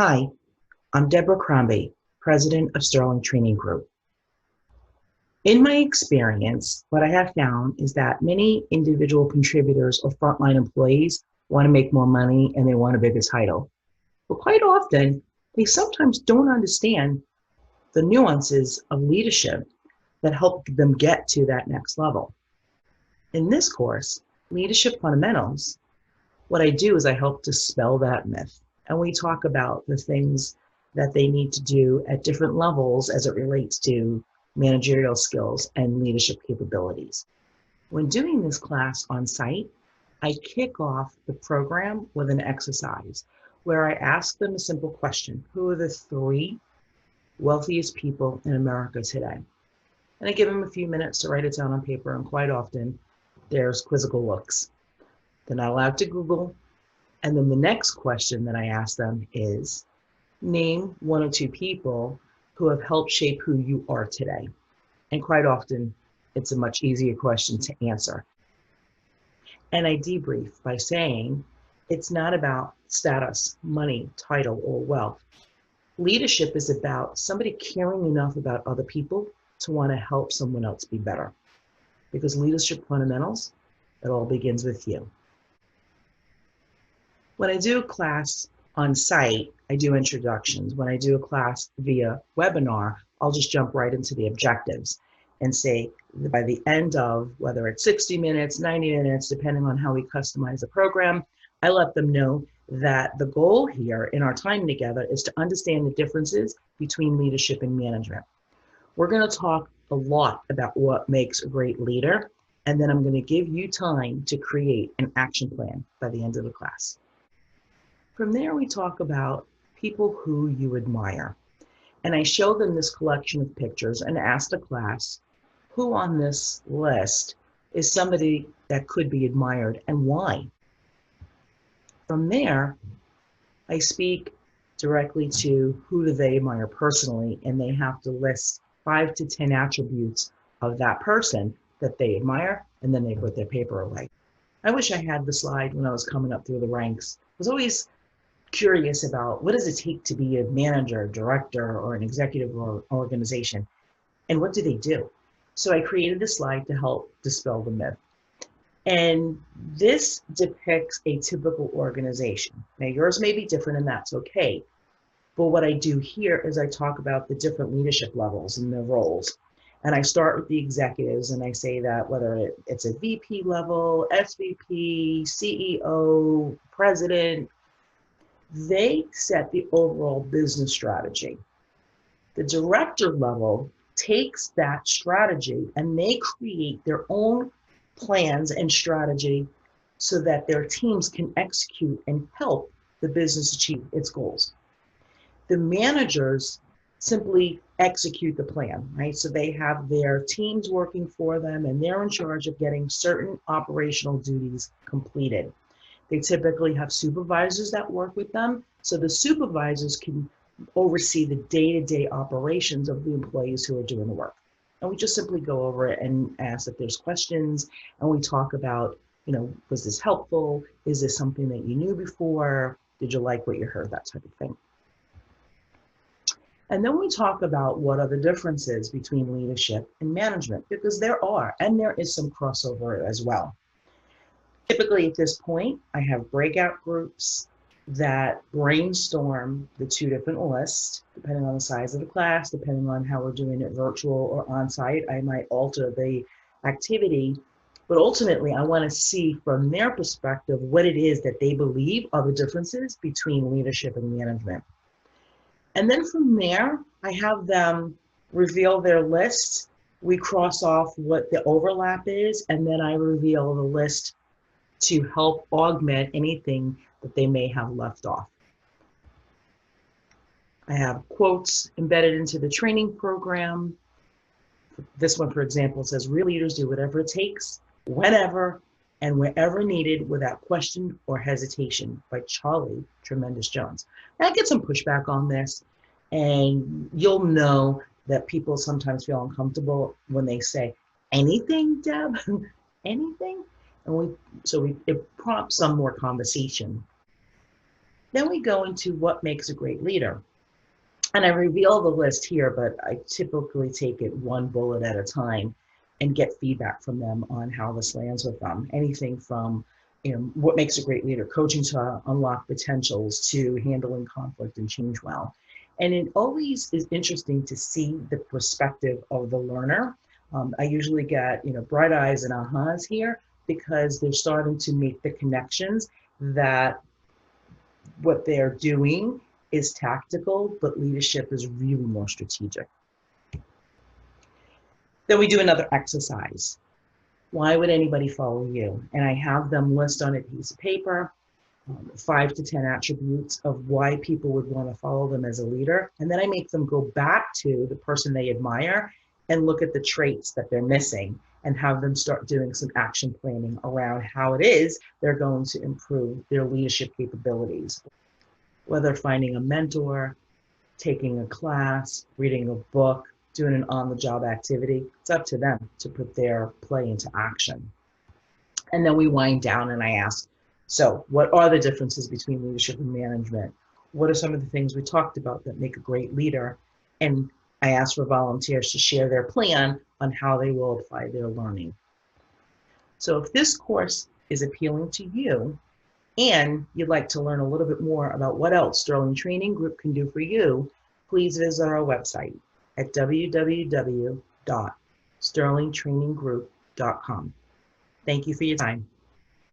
Hi, I'm Deborah Crombie, President of Sterling Training Group. In my experience, what I have found is that many individual contributors or frontline employees want to make more money and they want a bigger title. But quite often, they sometimes don't understand the nuances of leadership that help them get to that next level. In this course, Leadership Fundamentals, what I do is I help dispel that myth. And we talk about the things that they need to do at different levels as it relates to managerial skills and leadership capabilities. When doing this class on site, I kick off the program with an exercise where I ask them a simple question: who are the three wealthiest people in America today? And I give them a few minutes to write it down on paper, and quite often there's quizzical looks. They're not allowed to Google. And then the next question that I ask them is, name one or two people who have helped shape who you are today. And quite often, it's a much easier question to answer. And I debrief by saying, it's not about status, money, title, or wealth. Leadership is about somebody caring enough about other people to want to help someone else be better. Because leadership fundamentals, it all begins with you. When I do a class on site, I do introductions. When I do a class via webinar, I'll just jump right into the objectives and say by the end of, whether it's 60 minutes, 90 minutes, depending on how we customize the program, I let them know that the goal here in our time together is to understand the differences between leadership and management. We're going to talk a lot about what makes a great leader, and then I'm going to give you time to create an action plan by the end of the class. From there, we talk about people who you admire. And I show them this collection of pictures and ask the class, who on this list is somebody that could be admired and why? From there, I speak directly to who do they admire personally, and they have to list 5 to 10 attributes of that person that they admire, and then they put their paper away. I wish I had the slide when I was coming up through the ranks. I was always curious about what does it take to be a manager, director, or an executive or organization, and what do they do? So I created a slide to help dispel the myth. And this depicts a typical organization. Now yours may be different and that's okay. But what I do here is I talk about the different leadership levels and their roles. And I start with the executives and I say that whether it's a VP level, SVP, CEO, president, they set the overall business strategy. The director level takes that strategy and they create their own plans and strategy so that their teams can execute and help the business achieve its goals. The managers simply execute the plan, right? So they have their teams working for them and they're in charge of getting certain operational duties completed. They typically have supervisors that work with them, so the supervisors can oversee the day-to-day operations of the employees who are doing the work. And we just simply go over it and ask if there's questions, and we talk about, was this helpful? Is this something that you knew before? Did you like what you heard? That type of thing. And then we talk about what are the differences between leadership and management, because there are, and there is some crossover as well. Typically at this point, I have breakout groups that brainstorm the two different lists, depending on the size of the class, depending on how we're doing it virtual or on-site. I might alter the activity, but ultimately I want to see from their perspective what it is that they believe are the differences between leadership and management. And then from there, I have them reveal their lists. We cross off what the overlap is, and then I reveal the list to help augment anything that they may have left off. I have quotes embedded into the training program. This one, for example, says, real leaders do whatever it takes, whenever, and wherever needed without question or hesitation, by Charlie Tremendous Jones. And I get some pushback on this, and you'll know that people sometimes feel uncomfortable when they say, anything, Deb? Anything? And it prompts some more conversation. Then we go into what makes a great leader. And I reveal the list here, but I typically take it one bullet at a time and get feedback from them on how this lands with them. Anything from, what makes a great leader, coaching to unlock potentials, to handling conflict and change well. And it always is interesting to see the perspective of the learner. I usually get, bright eyes and ahas here because they're starting to make the connections that what they're doing is tactical, but leadership is really more strategic. Then we do another exercise. Why would anybody follow you? And I have them list on a piece of paper 5 to 10 attributes of why people would want to follow them as a leader. And then I make them go back to the person they admire and look at the traits that they're missing and have them start doing some action planning around how it is they're going to improve their leadership capabilities. Whether finding a mentor, taking a class, reading a book, doing an on-the-job activity, it's up to them to put their play into action. And then we wind down and I ask, so what are the differences between leadership and management? What are some of the things we talked about that make a great leader? And I ask for volunteers to share their plan on how they will apply their learning. So if this course is appealing to you and you'd like to learn a little bit more about what else Sterling Training Group can do for you, please visit our website at www.sterlingtraininggroup.com. Thank you for your time.